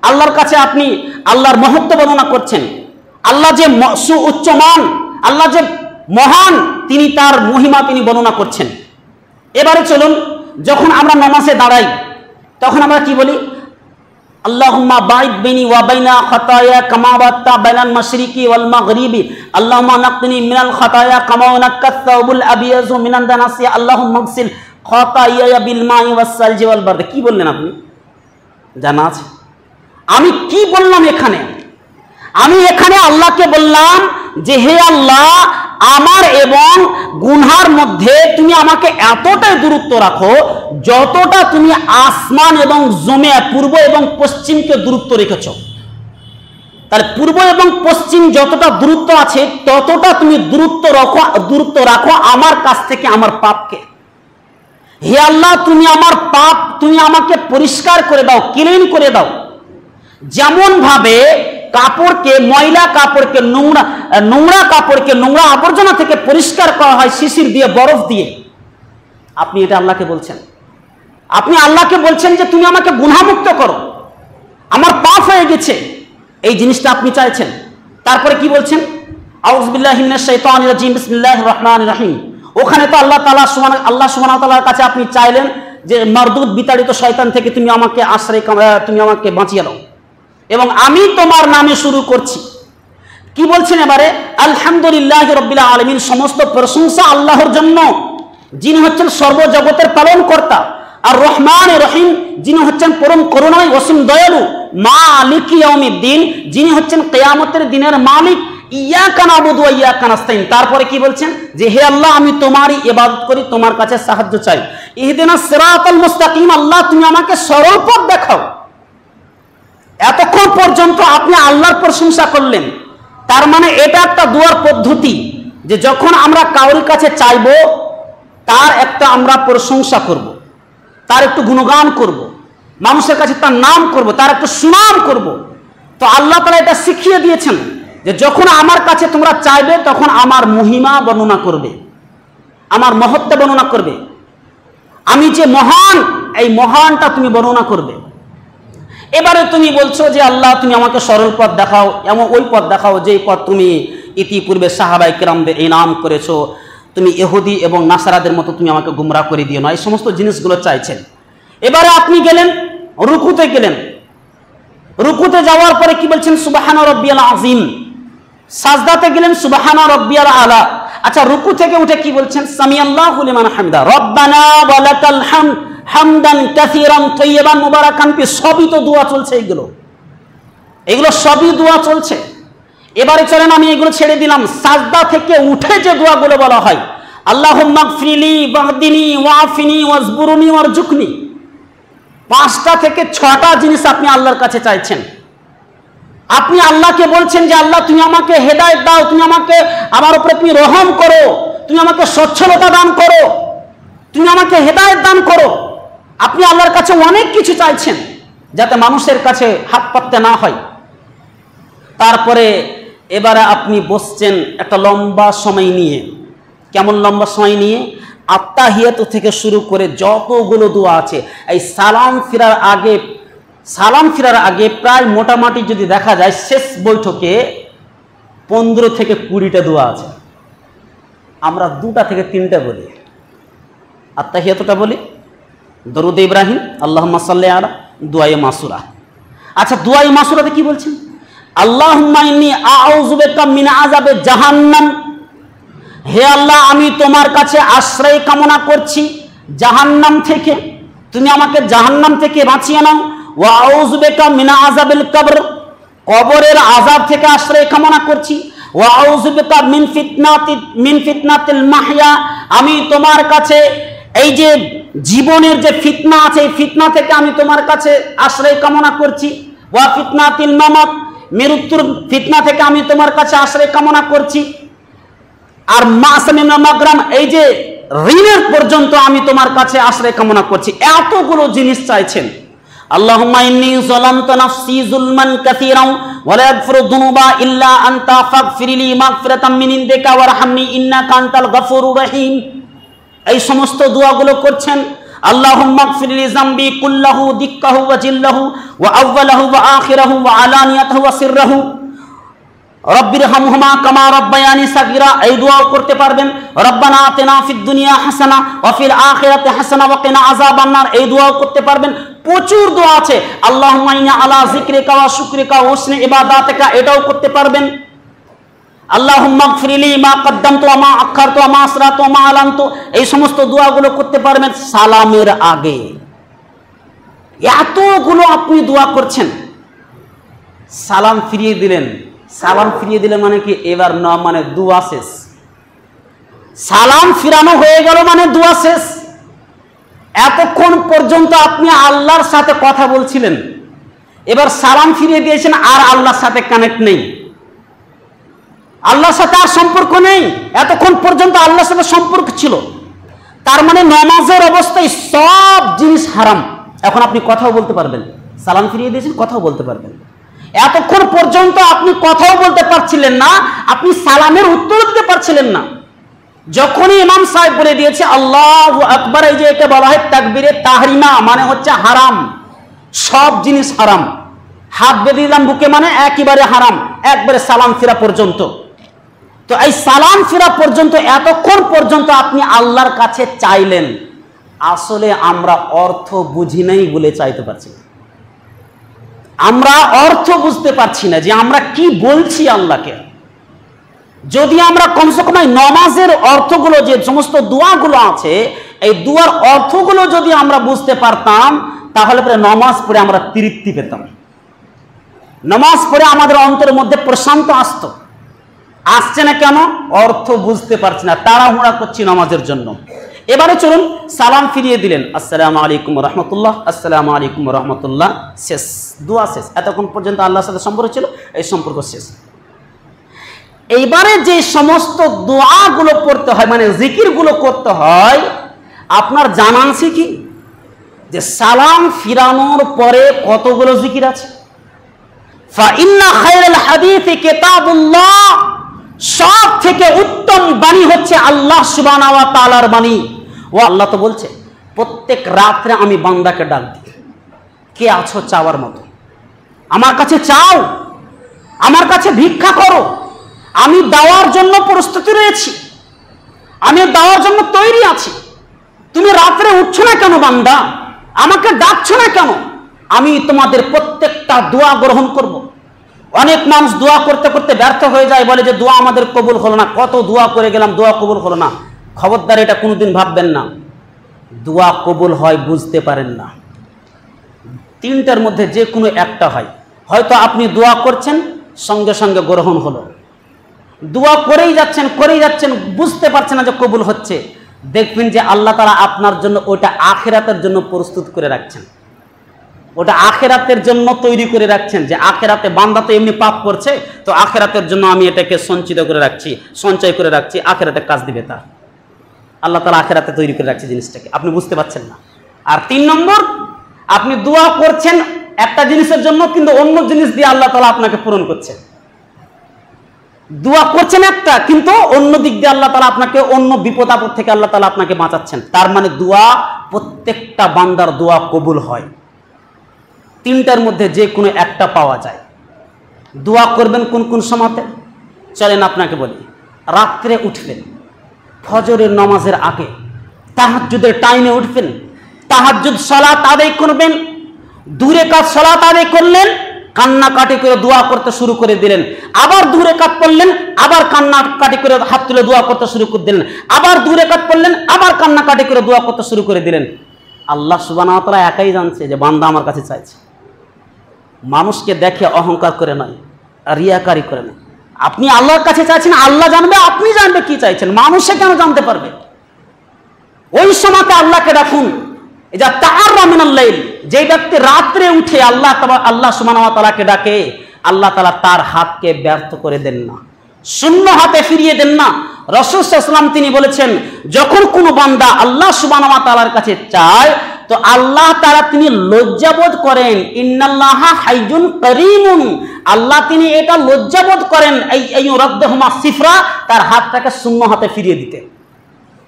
আল্লাহর কাছে, আপনি আল্লাহর মহত্ব বর্ণনা করছেন, আল্লাহ যে উচ্চমান, আল্লাহ যে মহান, তিনি তার মহিমা তিনি বর্ণনা করছেন। এবারে চলুন, যখন আমরা নামাজে দাঁড়াই তখন আমরা কি বলি? আল্লাহুম্মা বা'id বাইনি ওয়া বাইনা খাতায়া কামা বা'adta বাইনাল মাশরিকি ওয়াল মাগরিবি, আল্লাহুম্মা নাক্কিনি মিনাল খাতায়া কামা নাক্কাত সাওবুল আবিয়াযু মিনান দানাসি, আল্লাহুম্মা ইগসিল খাতায়া বিল মাই ওয়াস সালজি ওয়াল বারদ। কি বললেন আপনি? জানা আছে? আমি কি বললাম এখানে? আমি এখানে আল্লাহকে বললাম যে হে আল্লাহ, আমার এবং গুনহার মধ্যে তুমি আমাকে এতটাই দূরত্ব রাখো যতটা তুমি আসমান এবং জমে পূর্ব এবং পশ্চিমকে দূরত্ব রেখেছো। তাহলে পূর্ব এবং পশ্চিম যতটা দূরত্ব আছে ততটা তুমি দূরত্ব রাখো আমার কাছ থেকে, আমার পাপকে। হে আল্লাহ, তুমি আমার পাপ তুমি আমাকে পরিষ্কার করে দাও, ক্লিন করে দাও। যেমন ভাবে কাপড়কে, ময়লা কাপড়কে, নোংরা কাপড়কে নোংরা আবর্জনা থেকে পরিষ্কার করা হয় শিশির দিয়ে, বরফ দিয়ে, আপনি এটা আল্লাহকে বলছেন। আপনি আল্লাহকে বলছেন যে তুমি আমাকে গুনাহমুক্ত করো, আমার পাপ হয়ে গেছে, এই জিনিসটা আপনি চাইছেন। তারপরে কি বলছেন? আউযু বিল্লাহি মিনাশ শাইতানির রাজিম, বিসমিল্লাহির রহমানির রহিম। ওখানে তো আল্লাহ সুবহানাহু ওয়া তাআলার কাছে আপনি চাইলেন যে মারদুদ বিতাড়িত শয়তান থেকে তুমি আমাকে তুমি আমাকে বাঁচিয়ে দাও, এবং আমি তোমার নামে শুরু করছি। কি বলছেন এবারে? আলহামদুলিল্লাহি রাব্বিল আলামিন, সমস্ত প্রশংসা আল্লাহর জন্য, যিনি হচ্ছেন সর্বজগতের পালনকর্তা। আর রহমান রহিম, যিনি হচ্ছেন পরম করুণাময় অসীম দয়ালু। মালিক ইয়াউমিদ্দিন, যিনি হচ্ছেন কিয়ামতের দিনের মালিক। ইয়াকা নাবুদু ওয়া ইয়াকা নাস্তাইন। তারপরে কি বলছেন? যে হে আল্লাহ, আমি তোমারই ইবাদত করি, তোমার কাছে সাহায্য চাই। ইহদিনাস সিরাতাল মুস্তাকিম, আল্লাহ তুমি আমাকে সরল পথ দেখাও। এতক্ষণ পর্যন্ত আপনি আল্লাহর প্রশংসা করলেন। তার মানে এটা একটা দোয়ার পদ্ধতি যে যখন আমরা কারোর কাছে চাইব তার একটা আমরা প্রশংসা করব, তার একটু গুণগান করব, মানুষের কাছে তার নাম করব, তার একটু সুনাম করব। তো আল্লাহ তাআলা এটা শিখিয়ে দিয়েছেন যে যখন আমার কাছে তোমরা চাইবে তখন আমার মহিমা বর্ণনা করবে, আমার মহত্ব বর্ণনা করবে, আমি যে মহান, এই মহানটা তুমি বর্ণনা করবে। এবারে তুমি বলছো যে আল্লাহ তুমি আমাকে সরল পথ দেখাও, এমন ওই পথ দেখাও যেই পথ তুমি ইতিপূর্বে সাহাবায়ে কেরামদের ইনাম করেছো, তুমি ইহুদি এবং নাসারাদের মতো তুমি আমাকে গুমরাহ করে দিও না, এই সমস্ত জিনিসগুলো চাইছেন। এবারে আপনি গেলেন রুকুতে, রুকুতে যাওয়ার পরে কি বলছেন? সুবহানা রাব্বিয়াল আযীম। সাজদাতে গেলেন সুবহানা রাব্বিয়াল আলা। আচ্ছা, রুকু থেকে উঠে কি বলছেন? সামিআল্লাহু লিমান হামিদা, রব্বানা ওয়া লাকাল হামদ হামদান কাসীরান তাইয়িবান মুবারাকান ফি। সবই তো দোয়া চলছে, এগুলো সবই দোয়া চলছে। এবারে চলেন, আমি এগুলো ছেড়ে দিলাম। সাজদা থেকে উঠে যে দোয়াগুলো বলা হয়, আল্লাহুম্মা গফিরলি ওয়াহদিনি ওয়াফিনি ওয়াজবুরনি ওয়ারজুকনি, 5টা থেকে 6টা জিনিস আপনি আল্লাহর কাছে চাইছেন। আপনি আল্লাহকে বলছেন যে আল্লাহ তুমি আমাকে হেদায়েত দাও, তুমি আমাকে, আমার উপরে তুমি রহম করো, তুমি আমাকে সচ্ছলতা দান করো, তুমি আমাকে হেদায়েত দান করো। আপনি আল্লাহর কাছে অনেক কিছু চাইছেন যাতে মানুষের কাছে হাত পাততে না হয়। তারপরে এবারে আপনি বসছেন একটা লম্বা সময় নিয়ে। কেমন লম্বা সময় নিয়ে? আত্তাহিয়াতু থেকে শুরু করে যতগুলো দোয়া আছে, এই সালাম ফিরার আগে প্রায় মোটামুটি যদি দেখা যায় শেষ বৈঠকে 15 থেকে 20টা দোয়া আছে, আমরা 2টা থেকে 3টা বলি। আত্তাহিয়াতুটা বলি, দরুদ ইব্রাহিম, আল্লাহুম্মা সাল্লি আলা, দুআয়ে মাসুরা। আচ্ছা, দুআয়ে মাসুরাতে কি বলছেন? আল্লাহুম্মা ইন্নী আউযু বিকা মিন আযাবে জাহান্নাম, হে আল্লাহ আমি তোমার কাছে আশ্রয় কামনা করছি জাহান্নাম থেকে, তুমি আমাকে জাহান্নাম থেকে বাঁচিয়ে নাও। ওয়া আউযু বিকা মিন আযাবিল কবর, কবরের আযাব থেকে আশ্রয় কামনা করছি। ওয়া আউযু বিকা মিন ফিতনাতিল মাহইয়া, আমি তোমার কাছে এই যে জীবনের যে ফিতনা আছে এই ফিতনা থেকে আমি তোমার কাছে আশ্রয় কামনা করছি। ওয়া ফিতনাতিল মামাত, মৃত্যুর ফিতনা থেকে আমি তোমার কাছে আশ্রয় কামনা করছি। আর মাসামিন মাগরাম, এই যে ঋণের পর্যন্ত আমি তোমার কাছে আশ্রয় কামনা করছি। এতগুলো জিনিস চাইছেন। আল্লাহুম্মা ইন্নী যালামতু নাফসি যুলমান কাসীরান ওয়া লা ইয়াগফিরু যুনুবা ইল্লা আনতা ফাগফিরলি মাগফিরাতাম মিন ইনদিকা ওয়ারহামনি ইন্নাকা আনতাল গফুরুর রহিম। এই সমস্ত দোয়াগুলো করছেন। আল্লাহুম্মা গফিরলি যামবি কুল্লাহু দিক্কাহু ওয়া জিল্লাহু ওয়া আউওয়ালাহু ওয়া আখিরাহু ওয়া আলানিয়াতাহু ওয়া সিররাহু রব্বিরহামহুমা কামা রাব্বায়ানি সাগীরা, এই দোয়াও করতে পারবেন। রব্বানা আতিনা ফিদ দুনিয়া হাসানা ওয়া ফিল আখিরাতি হাসানা ওয়া কিনা আযাবান নার, এই দোয়াও করতে পারবেন। প্রচুর দোয়া আছে। আল্লাহুম্মা ইন্না আলা যিকরিকা ওয়া শুকরিকা ওয়া হুসনি ইবাদাতিকা, এটাও করতে পারবেন। আল্লাহুম্মা গফিরলি মা কদ্দামতু ওয়া মা আখারতু ওয়া মা আসরাতু ওয়া মা আলানতু, এই সমস্ত দোয়াগুলো করতে পারবেন সালামের আগে। এতগুলো আপনি দোয়া করছেন, সালাম ফিরিয়ে দিলেন। সালাম ফিরিয়ে দিলে মানে কি? এবার না মানে দোয়া শেষ। সালাম ফিরানো হয়ে গেল মানে দোয়া শেষ। এতক্ষণ পর্যন্ত আপনি আল্লাহর সাথে কথা বলছিলেন, এবার সালাম ফিরিয়ে দিয়েছেন, আর আল্লাহর সাথে কানেক্ট নেই, আল্লাহর সাথে আর সম্পর্ক নেই। এতক্ষণ পর্যন্ত আল্লাহর সাথে সম্পর্ক ছিল, তার মানে নামাজের অবস্থায় সব জিনিস হারাম। এখন আপনি কথাও বলতে পারবেন, সালাম ফিরিয়ে দিয়েছেন, কথাও বলতে পারবেন। এতক্ষণ পর্যন্ত আপনি কথাও বলতে পারছিলেন না, আপনি সালামের উত্তর দিতে পারছিলেন না। যখনই ইমাম সাহেব বলে দিয়েছে আল্লাহু আকবার, এই যে একে বলা হয় তাকবীরে তাহরিমা, মানে হচ্ছে হারাম, সব জিনিস হারাম। হাত বেঁধে দিলাম বুকে মানে একেবারে হারাম, একবারে সালাম ফিরা পর্যন্ত। তো এই সালাম ফিরা পর্যন্ত এতক্ষণ পর্যন্ত আপনি আল্লাহর কাছে চাইলেন। আসলে আমরা অর্থ বুঝি নাই বলে চাইতে পারছি না, আমরা অর্থ বুঝতে পারছি না যে আমরা কি বলছি আল্লাহকে। যদি আমরা কমসে কম নমাজের অর্থগুলো, যে সমস্ত দোয়াগুলো আছে, এই দোয়ার অর্থগুলো যদি আমরা বুঝতে পারতাম, তাহলে পরে নমাজ পড়ে আমরা তৃপ্তি পেতাম, নমাজ পড়ে আমাদের অন্তরের মধ্যে প্রশান্ত আসতো। আসছে না কেন? অর্থ বুঝতে পারছি না, তাড়াহুড়া করছি নামাজের জন্য। এবারে চলুন, সালাম ফিরিয়ে দিলেন, আসসালামু আলাইকুম রহমতুল্লাহ, আসসালামু আলাইকুম রহমতুল্লাহ, শেষ, দোয়া শেষ। এতক্ষণ পর্যন্ত আল্লাহর সাথে সম্পর্ক ছিল, এই সম্পর্ক শেষ। এইবারে যে সমস্ত দোয়াগুলো পড়তে হয়, মানে জিকিরগুলো করতে হয়, আপনার জানা আছে কি যে সালাম ফিরানোর পরে কতগুলো জিকির আছে? ফাইন্না খায়রাল হাদিসি কিতাবুল্লাহ, সব থেকে উত্তম বাণী হচ্ছে আল্লাহ সুবহানাহু ওয়া তাআলার বাণী। ও আল্লাহ তো বলছে প্রত্যেক রাত্রে আমি বান্দাকে ডাক দিই, কে আছো চাওয়ার মতো, আমার কাছে চাও, আমার কাছে ভিক্ষা করো, আমি দেওয়ার জন্য প্রস্তুতি রয়েছি, আমি দেওয়ার জন্য তৈরি আছি। তুমি রাত্রে উঠছো না কেন বান্দা? আমাকে ডাকছো না কেন? আমি তোমাদের প্রত্যেকটা দোয়া গ্রহণ করব। অনেক মানুষ দোয়া করতে করতে ব্যর্থ হয়ে যায়, বলে যে দোয়া আমাদের কবুল হলো না, কত দোয়া করে গেলাম, দোয়া কবুল হলো না। খবরদার, এটা কোনোদিন ভাববেন না। দোয়া কবুল হয় বুঝতে পারেন না, তিনটার মধ্যে যে কোনো একটা হয়। হয়তো আপনি দোয়া করছেন, সঙ্গে সঙ্গে গ্রহণ হলো, দোয়া করেই যাচ্ছেন, বুঝতে পারছেন না যে কবুল হচ্ছে। দেখবেন যে আল্লাহ তাআলা আপনার জন্য ওটা আখিরাতের জন্য প্রস্তুত করে রাখছেন, ওটা আখিরাতের জন্য তৈরি করে রাখছেন, যে আখিরাতে বান্দা তো এমনি পাপ করছে, তো আখিরাতের জন্য আমি এটাকে সঞ্চিত করে রাখছি, সঞ্চয় করে রাখছি, আখিরাতে কাজ দিবে। তা আল্লাহ তাআলা আখিরাতে তৈরি করে রাখছে জিনিসটাকে, আপনি বুঝতে পারছেন না। আর 3 নম্বর, আপনি দোয়া করছেন একটা জিনিসের জন্য, কিন্তু অন্য জিনিস দিয়ে আল্লাহ তাআলা আপনাকে পূরণ করছে। দোয়া করছেন একটা, কিন্তু অন্য দিক দিয়ে আল্লাহ তাআলা আপনাকে, অন্য বিপদ আপদ থেকে আল্লাহ তাআলা আপনাকে বাঁচাচ্ছেন। তার মানে দোয়া, প্রত্যেকটা বান্দার দোয়া কবুল হয়, তিনটার মধ্যে যে কোনো একটা পাওয়া যায়। দোয়া করবেন কোন কোন সময়তে? চলেন আপনাকে বলি, রাত্রে উঠবেন, ফজরের নামাজের আগে তাহাজ্জুদের টাইমে উঠবেন, তাহাজ্জুদ সালাত আদায় করবেন। 2 রাকাত সালাত আদায় করলেন, কান্নাকাটি করে দোয়া করতে শুরু করে দিলেন। আবার 2 রাকাত পড়লেন, আবার কান্নাকাটি করে হাত তুলে দোয়া করতে শুরু করে দিলেন। আবার 2 রাকাত পড়লেন, আবার কান্নাকাটি করে দোয়া করতে শুরু করে দিলেন। আল্লাহ সুবহানাহু ওয়া তাআলা একাই জানছে যে বান্দা আমার কাছে চাইছে। মানুষকে দেখে অহংকার করে নয়, রিয়াকারি করে নয়। আপনি আল্লাহর কাছে চাইছেন, আল্লাহ জানবে, আপনি জানবে কি চাইছেন, মানুষে কেন জানতে পারবে? ওই সময়তে আল্লাহকে ডাকুন। যা তাআররা মিনাল লাইল, যে ব্যক্তি রাত্রে উঠে আল্লাহ সুবহানাহু ওয়া তাআলাকে ডাকে, আল্লাহ তাআলা তার হাতকে ব্যর্থ করে দেন না, শূন্য হাতে ফিরিয়ে দেন না। রাসূল সাল্লাল্লাহু আলাইহি ওয়াসাল্লাম তিনি বলেছেন, যখন কোনো বান্দা আল্লাহ সুবহানাহু ওয়া তাআলার কাছে চায় তো আল্লাহ তাআলা তিনি লজ্জাবোধ করেন। ইন্নাল্লাহা হাইয়ুন কারীমুন, আল্লাহ তিনি এটা লজ্জাবোধ করেন এই রাদ্দহুমা সিফরা, তার হাতটাকে শূন্য হাতে ফিরিয়ে দিতে।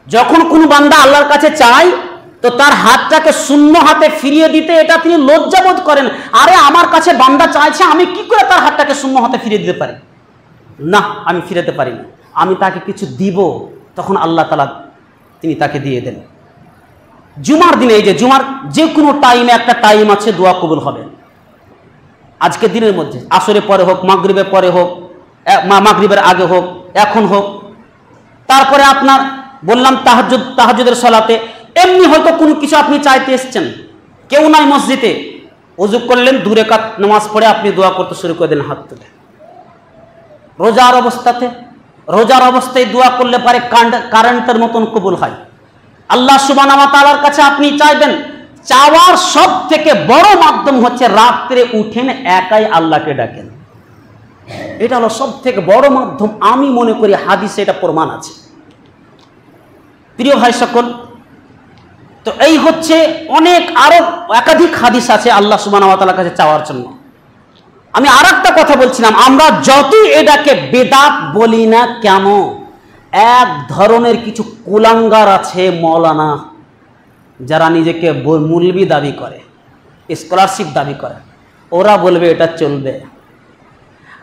যখন কোনো বান্দা আল্লাহর কাছে চায় তো তার হাতটাকে শূন্য হাতে ফিরিয়ে দিতে এটা তিনি লজ্জাবোধ করেন। আরে আমার কাছে বান্দা চাইছে, আমি কি করে তার হাতটাকে শূন্য হাতে ফিরিয়ে দিতে পারি? না, আমি ফিরাতে পারি না, আমি তাকে কিছু দিব। তখন আল্লাহ তাআলা তিনি তাকে দিয়ে দেন। জুমার দিনে, এই যে জুমার যে কোনো টাইমে একটা টাইম আছে দোয়া কবুল হবে। আজকের দিনের মধ্যে আসরের পরে হোক, মাগরিবের পরে হোক, মাগরিবের আগে হোক, এখন হোক। তারপরে আপনার বললাম তাহাজ্জুদের সালাতে, এমনি হয়তো কোনো কিছু আপনি চাইতে এসছেন, কেউ নাই মসজিদে, ওযু করলেন, 2 রাকাত নামাজ পড়ে আপনি দোয়া করতে শুরু করে দিলেন হাত তুলে। রোজার অবস্থায় দোয়া করলে পারে কারেন্টের মতন কবুল হয়। আল্লাহ সুবহানাহু ওয়া তাআলার কাছে আপনি চাইবেন, চাওয়ার সব থেকে বড় মাধ্যম হচ্ছে রাত্রে উঠেন একাই আল্লাহকে ডাকেন। এটা হলো সব থেকে বড় মাধ্যম, আমি মনে করি হাদিসে এটা প্রমাণ আছে। প্রিয় ভাই সকল, তো এই হচ্ছে অনেক আরো একাধিক হাদিস আছে আল্লাহ সুবহানাহু ওয়া তাআলার কাছে চাওয়ার জন্য। আমি আরেকটা কথা বলছিলাম, আমরা যতই এটাকে বেদাত বলি না কেন, এক ধরনের কিছু কুলাঙ্গার আছে মৌলানা, যারা নিজেকে মুলবি দাবি করে, স্কলারশিপ দাবি করে, ওরা বলবে এটা চলবে।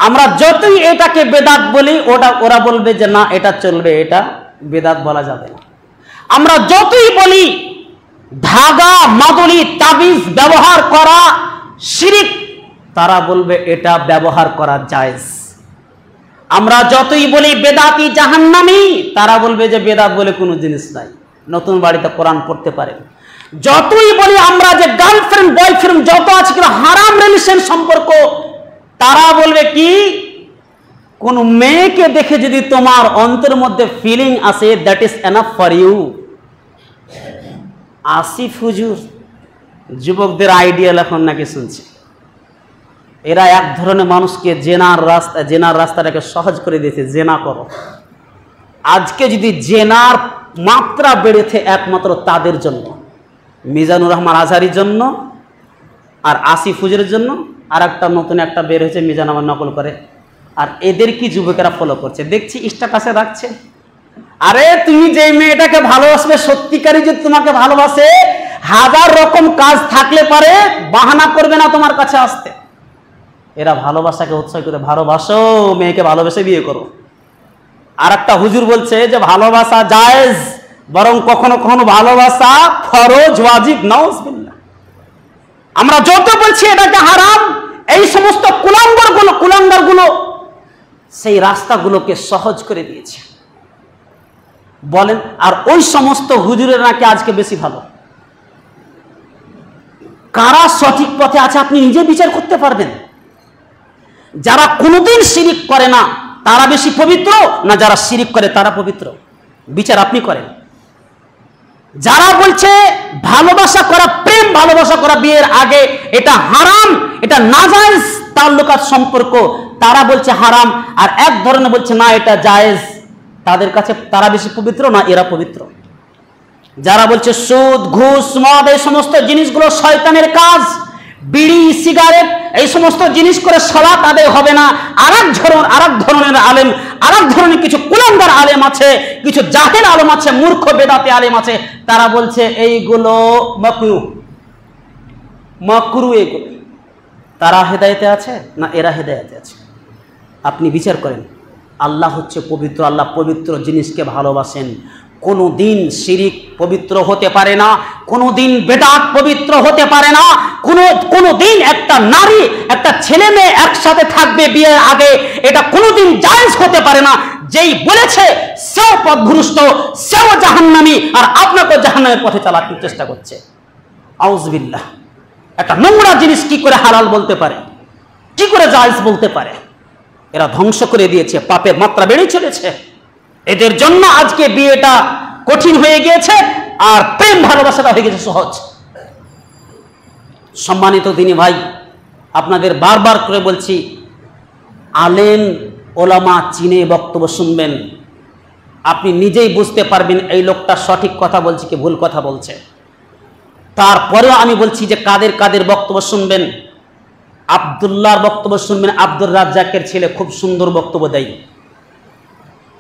আমরা যতই এটাকে বেদাত বলি, ওরা বলবে যে না এটা চলবে, এটা বেদাত বলা যাবে না। আমরা যতই বলি ধাগা, মাদুলি, তাবিজ ব্যবহার করা শিরক, তারা বলবে এটা ব্যবহার করা জায়েজ। আমরা যতই বলি বেদাতি জাহান্নামী, তারা বলবে যে বেদাত বলে কোনো জিনিস নাই, নতুন বাড়িতে কোরআন পড়তে পারে। যতই বলি আমরা যে গার্লফ্রেন্ড বয়ফ্রেন্ড যত আছে কিনা হারাম রিলেশন সম্পর্ক, তারা বলবে কি কোন মেয়েকে দেখে যদি তোমার অন্তরের মধ্যে ফিলিং আসে, that is enough for you. Asif হুজুর যুবকদের আইডিয়াল এখন নাকি শুনছে, এরা এক ধরনের মানুষকে জেনার রাস্তাটাকে সহজ করে দিয়েছে, জেনা করো। আজকে যদি জেনার মাত্রা বেড়েছে একমাত্র তাদের জন্য, মিজানুর রহমান আজহারির জন্য আর আসিফ হুজুরের জন্য। আর একটা নতুন একটা বের হয়েছে, মিজান আমার নকল করে, আর এদের কি যুবকেরা ফলো করছে দেখছি, স্ট্যাটাসে রাখছে। আরে তুমি যে মেয়েটাকে ভালোবাসবে, সত্যিকারই যদি তোমাকে ভালোবাসে, 1000 রকম কাজ থাকলে পারে বাহানা করবে না তোমার কাছে আসতে। এরা ভালোবাসাকে উৎসাহ করে, ভালোবাসো, মেয়েকে ভালোবেসে বিয়ে করো। আর একটা হুজুর বলছে যে ভালোবাসা জায়েজ, বরং কখনো কখনো ভালোবাসা ফরজ, ওয়াজিব, নাউজুবিল্লাহ। আমরা যত বলছি এটাকে হারাম, এই সমস্ত কুলাঙ্গারগুলো সেই রাস্তাগুলোকে সহজ করে দিয়েছে বলেন। আর ওই সমস্ত হুজুরের নাকি আজকে বেশি ভালো। কারা সঠিক পথে আছে আপনি নিজে বিচার করতে পারবেন। যারা কোনোদিন শিরিক করে না তারা বেশি পবিত্র, না যারা শিরিক করে তারা পবিত্র? বিচার আপনি করেন। যারা বলছে ভালোবাসা করা, প্রেম ভালোবাসা করা বিয়ের আগে এটা হারাম, এটা নাজায়েজ তাল্লুকাত সম্পর্ক, তারা বলছে হারাম। আর এক ধরনের বলছে না এটা জায়েজ, তাদের কাছে তারা বেশি পবিত্র না এরা পবিত্র? যারা বলছে সুদ, ঘুষ, মদ এই সমস্ত জিনিসগুলো শয়তানের কাজ, বিড়ি, সিগারেট এই সমস্ত জিনিস করে সালাত আদায় হবে না, আরেক ধরনের আলেম, আরেক ধরনের কিছু কুলাঙ্গার আলেম আছে, কিছু জাহেল আলেম আছে, মূর্খ বেদাতে আলেম আছে, তারা বলছে এইগুলো মাকরু। এইগুলো তারা হেদায়েতে আছে না এরা হেদায়েতে আছে? আপনি বিচার করেন। আল্লাহ হচ্ছে পবিত্র, আল্লাহ পবিত্র জিনিসকে ভালোবাসেন। কোনো দিন শিরিক পবিত্র হতে পারে না, কোনো দিন বেদাত পবিত্র হতে পারে না, কোনো দিন একটা নারী একটা ছেলে মেয়ে একসাথে থাকবে বিয়ের আগে, এটা কোনোদিন জায়েজ হতে পারে না। যেই বলেছে সেও পথভ্রষ্ট, সেও জাহান্নামী, আর আপনাকে জাহান্নামের পথে চালাতে চেষ্টা করছে। আউযুবিল্লাহ। একটা নোংরা জিনিস কি করে হালাল বলতে পারে, কি করে জায়েজ বলতে পারে? এরা ধ্বংস করে দিয়েছে, পাপের মাত্রা বেড়ে চলেছে। এদের জন্য আজকে বিয়েটা কঠিন হয়ে গিয়েছে, আর প্রেম ভালোবাসাটা হয়ে গেছে সহজ। সম্মানিত দিনী ভাই, আপনাদের বারবার করে বলছি, আলেম ওলামা চিনে বক্তব্য শুনবেন, আপনি নিজেই বুঝতে পারবেন এই লোকটা সঠিক কথা বলছে কি ভুল কথা বলছে। তারপরেও আমি বলছি যে কাদের কাদের বক্তব্য শুনবেন। আব্দুল্লাহর বক্তব্য শুনবেন, আব্দুর রাজ্জাকের ছেলে খুব সুন্দর বক্তব্য দেয়।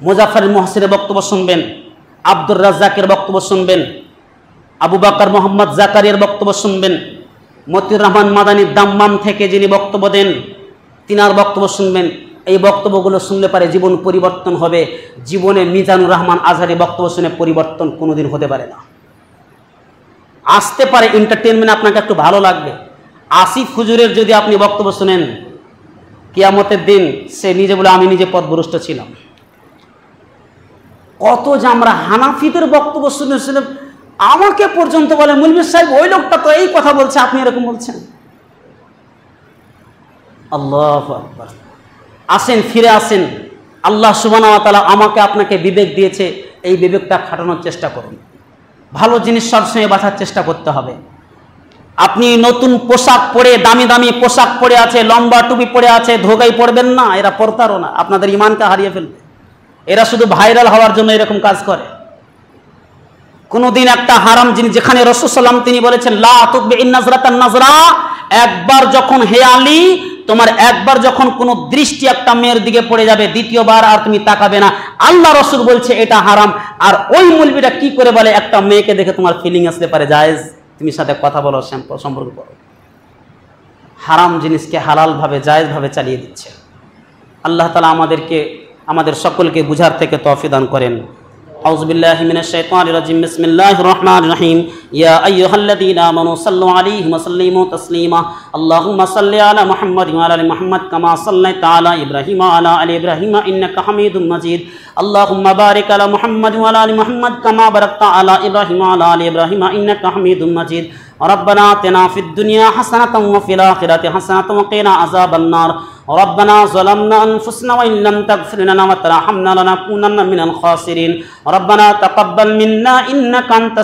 মুজাফফর মুহসিনের বক্তব্য শুনবেন, আব্দুর রাজ্জাকের বক্তব্য শুনবেন, আবু বকর মোহাম্মদ জাকারিয়ার বক্তব্য শুনবেন, মতিউর রহমান মাদানী দাম্মাম থেকে যিনি বক্তব্য দেন তিনার বক্তব্য শুনবেন। এই বক্তব্যগুলো শুনলে পারে জীবন পরিবর্তন হবে। জীবনে মিজানুর রহমান আজহারি বক্তব্য শুনে পরিবর্তন কোনোদিন হতে পারে না। আসতে পারে এন্টারটেনমেন্ট, আপনাকে একটু ভালো লাগবে। আসিফ হুজুরের যদি আপনি বক্তব্য শুনেন, কিয়ামতের দিন সে নিজে বলে আমি নিজে পথভ্রষ্ট ছিলাম। কত যে আমরা হানাফিদের বক্তব্য শুনেছিলাম, আমাকে পর্যন্ত বলে মুলবি সাহেব ওই লোকটা তো এই কথা বলছে, আপনি এরকম বলছেন। আল্লাহু আকবার। আসেন, ফিরে আসেন। আল্লাহ সুবহানাহু ওয়া তাআলা আমাকে আপনাকে বিবেক দিয়েছে, এই বিবেকটা খাটানোর চেষ্টা করুন। ভালো জিনিস সবসময় বাঁচার চেষ্টা করতে হবে। আপনি নতুন পোশাক পরে, দামি দামি পোশাক পরে আছে, লম্বা টুপি পরে আছে, ধোকাই পড়বেন না। এরা প্রতারণা, আপনাদের ইমানকে হারিয়ে ফেলবে। এরা শুধু ভাইরাল হওয়ার জন্য এরকম কাজ করে। কোনদিন একটা হারাম জিনিস, যেখানে রাসূল সাল্লাল্লাহু আলাইহি ওয়াসাল্লাম তিনি বলেছেন লা তুতবিইন নাজরাতান নাজরা, একবার যখন হে আলী তোমার একবার যখন কোনো দৃষ্টি একটা মেয়ের দিকে পড়ে যাবে, দ্বিতীয়বার আর তুমি তাকাবে না, আল্লাহ রাসূল বলছে এটা হারাম। আর ওই মৌলবীটা কি করে বলে একটা মেয়েকে দেখে তোমার ফিলিং আসতে পারে, জায়েজ, তুমি সাথে কথা বলো, সম্পর্ক করো। হারাম জিনিসকে হালাল ভাবে জায়েজ ভাবে চালিয়ে দিচ্ছে। আল্লাহ তাআলা আমাদের সকলকে বুঝার থেকে তৌফিক দান করেন। আউযু বিল্লাহি মিনাশ শাইতানির রাজিম। বিসমিল্লাহির রহমানির রহিম। ইয়া আইয়ুহাল্লাযীনা আমানু সাল্লু আলাইহি ওয়া সাল্লিমু তাসলিমা। আল্লাহুম্মা সাল্লি আলা মুহাম্মাদ ওয়া আলা আলি মুহাম্মাদ কামা সাল্লাইতা আলা ইব্রাহিম ওয়া আলা আলি ইব্রাহিম ইন্নাকা হামিদুম মাজিদ। আল্লাহুম্মা বারিক আলা মুহাম্মাদ ওয়া আলা আলি মুহাম্মাদ কামা বারাকতা আলা ইব্রাহিম ওয়া আলা আলি ইব্রাহিম ইন্নাকা হামিদুম মাজিদ। ربنا آتنا في الدنيا حسنة وفي الآخرة حسنة وقنا عذاب النار. ربنا ظلمنا أنفسنا وإن لم تغفر لنا وترحمنا لنكونن من الخاسرين. ربنا تقبل منا إنك أنت